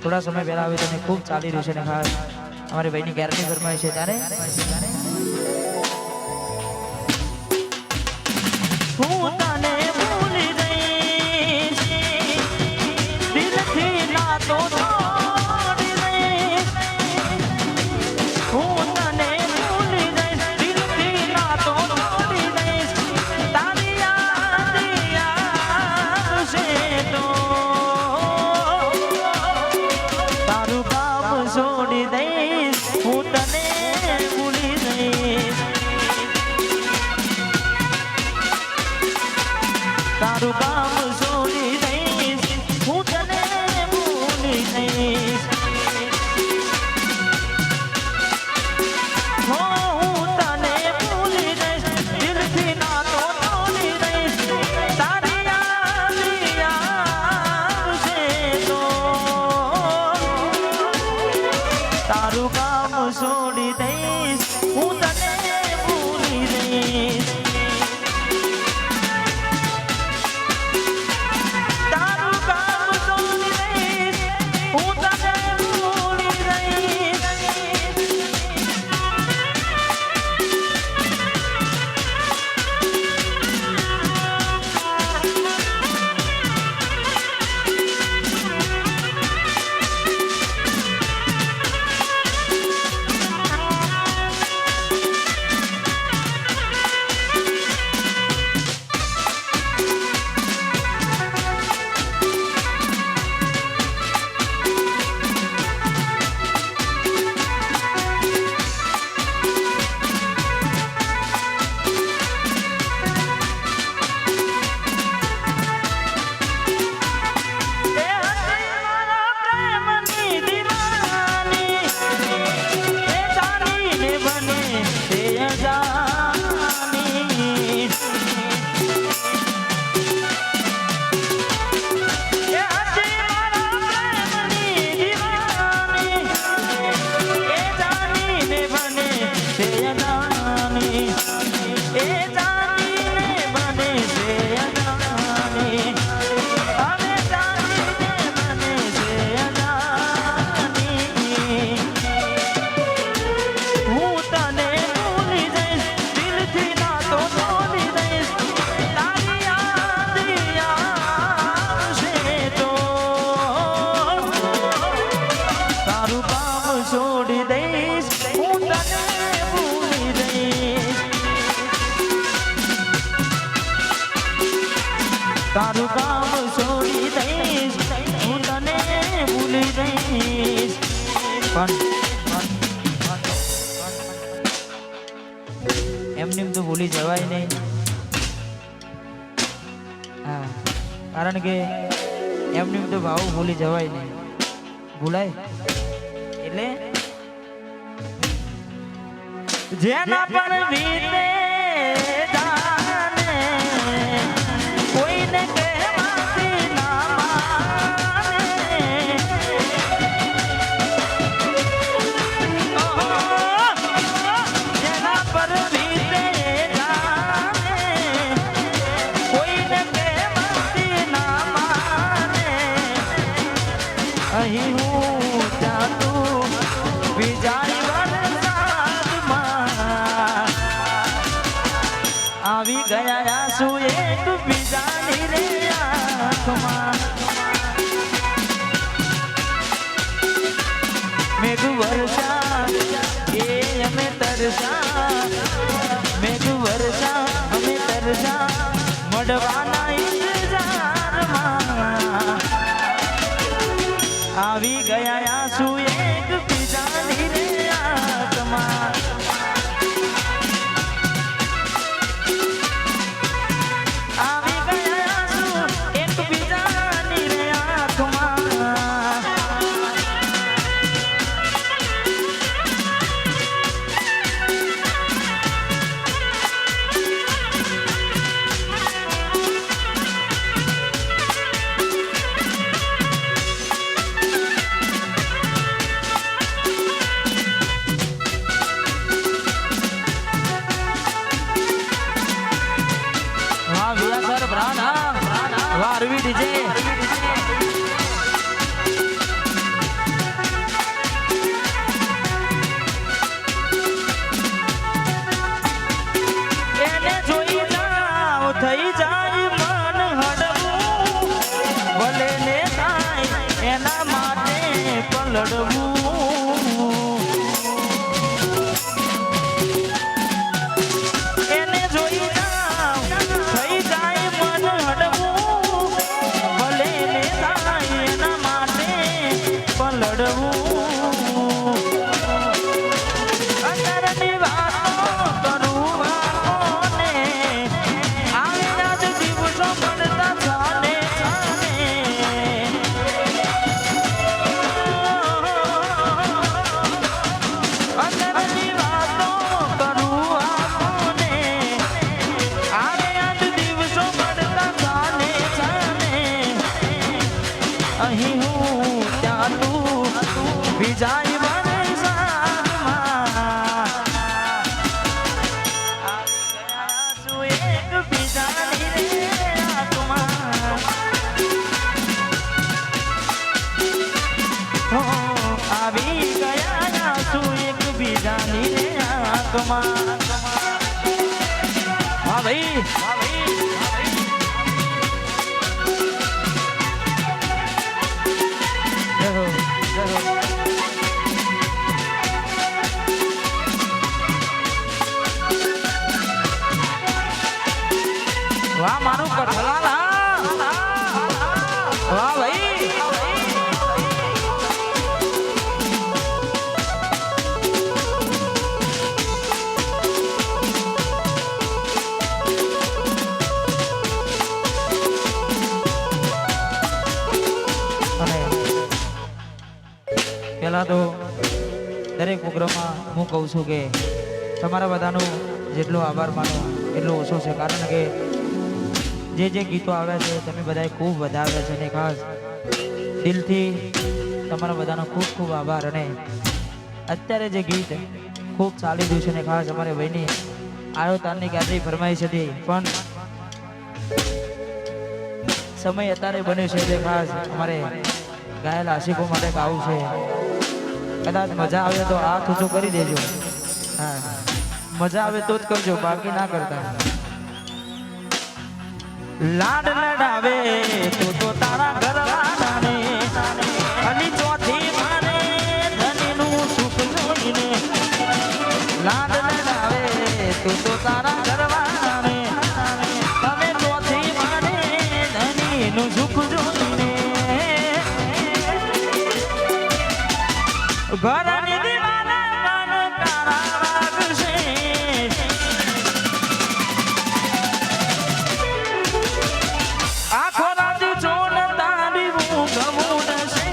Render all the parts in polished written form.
થોડા સમય પહેલા આવી અને ખૂબ ચાલી રહ્યું છે ને ખાસ અમારી ભાઈની ગેરંટી ફરમાઈ છે ત્યારે હું તને ભૂલી જઈશ દિલથી ના તો છોડી દઈશ હું તને ભૂલી જઈશ દિલથી ના તો છોડી દઈશ તારી યાદ આવશે તો તારું કામ છોડી દઈશ હું તને ભૂલી જઈશ તારું કામ છોડી દઈશ હું તને ભૂલી જઈશ હું તને ભૂલી જઈશ દિલથી ના તો તોડી દઈશ તારી યાદ આવશે તો તારું કામ છોડી દઈશ હું તને ભૂલી જઈશ છોડી દઈશ હું તને ભૂલી જઈશ તારું કામ છોડી દઈશ હું તને ભૂલી જઈશ એમને તો ભૂલી જવાય નહીં હા કારણ કે એમને તો ભાવ ભૂલી જવાય નહીં ભૂલાય એટલે જેના પર વીતે જાને કોઈને કહેવાથી ના માને જેના પર વીતે જાને કોઈને કહેવાથી ના માને અહીં હું જાતું વિજાય વરસાદમાં આવી ગયા આંસુ એક બીજાની રે આંખમાં મેઘ વર્ષા એ અમે તરસા મેઘ વર્ષા અમે તરસા મળવાના ઇંતજારમાં આવી ગયા આંસુ એક બીજાની રે આંખમાં આવી ગયા આંસુ એક બીજાની રે આંખમાં પલડવું એને જોઈ થઈ જાય મન હડવું ભલે ને થાય એના માટે પલડવું અંદરની વાતો કરું આને આવ્યા જ દિવસો મળતા જાને અંદરની વાતો કરું આને આવ્યા જ દિવસો મળતા જાને અહીં હું ત્યાં તું વિજાય આવી ગયા તું એક બીજાની રે આંખમાં હા ભાઈ વાહ મારું કઠલાલા વાહ ભાઈ પહેલા તો દરેક પ્રોગ્રામમાં હું કહું છું કે તમારા બધાનો જેટલો આભાર માનો એટલો ઓછો છે કારણ કે જે ગીતો આવ્યા છે તમે બધાએ ખૂબ વધાવ્યા છે અને ખાસ દિલથી તમારા બધાનો ખૂબ ખૂબ આભાર અને અત્યારે જે ગીત ખૂબ ચાલી રહ્યું છે અને ખાસ અમારે ભાઈની આયોતાની ક્યાંથી ફરમાઈશ હતી પણ સમય અત્યારે બન્યો છે એટલે ખાસ અમારે ગાયેલા આશિકો માટે ગાવું છે કદાચ મજા આવે તો હાથ ઊંચો કરી દેજો હા મજા આવે તો જ કરજો બાકી ના કરતા લાડ લડાવે તો તારા ઘરવાળાને અલી ચોથી મારે ધનીનું સુખ જોઈને લાડ લડાવે તો તારા ઘરવાળાને તમે ચોથી મારે ધનીનું સુખ જોઈને ઘરની દીવાના મન તારા વાગશે આખો રાત જોન તારી હું ગમુડશે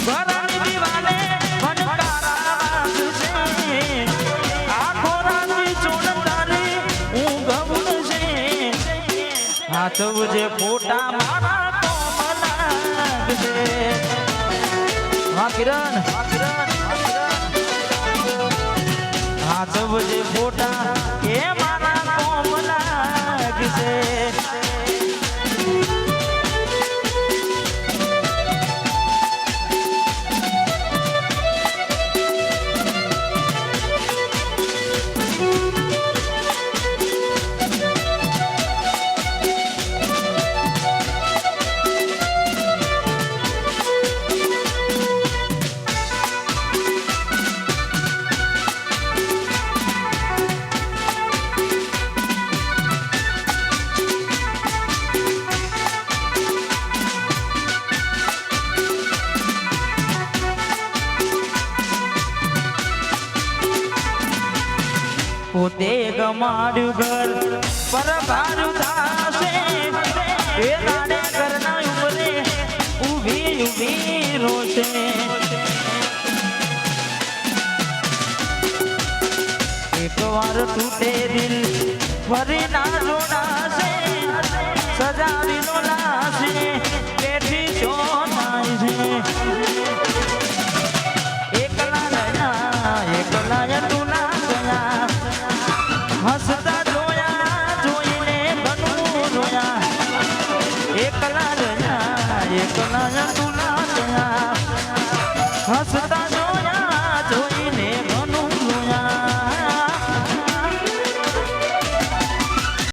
ઘરની દીવાને મન તારા વાગશે આખો રાત જોન તારી હું ગમુડશે હાચવજે ફોટા મારા હા કિરણ હાચવજે ફોટા એ મારા કોમ લાગશે પોતે ગમાડ્યું ઘર પર ભારું થાશે એ દાડે ઘરના ઉમરે ઊભી રોશે એકવાર તૂટે દિલ ફરી ના જોડાશે સજાવી નો લાશે બેઠી છો થાય છે એકલા તું ના ગયા હસતા જોયા જોઈને ઘણું રોયા એકલા તું ના ગયા હસતા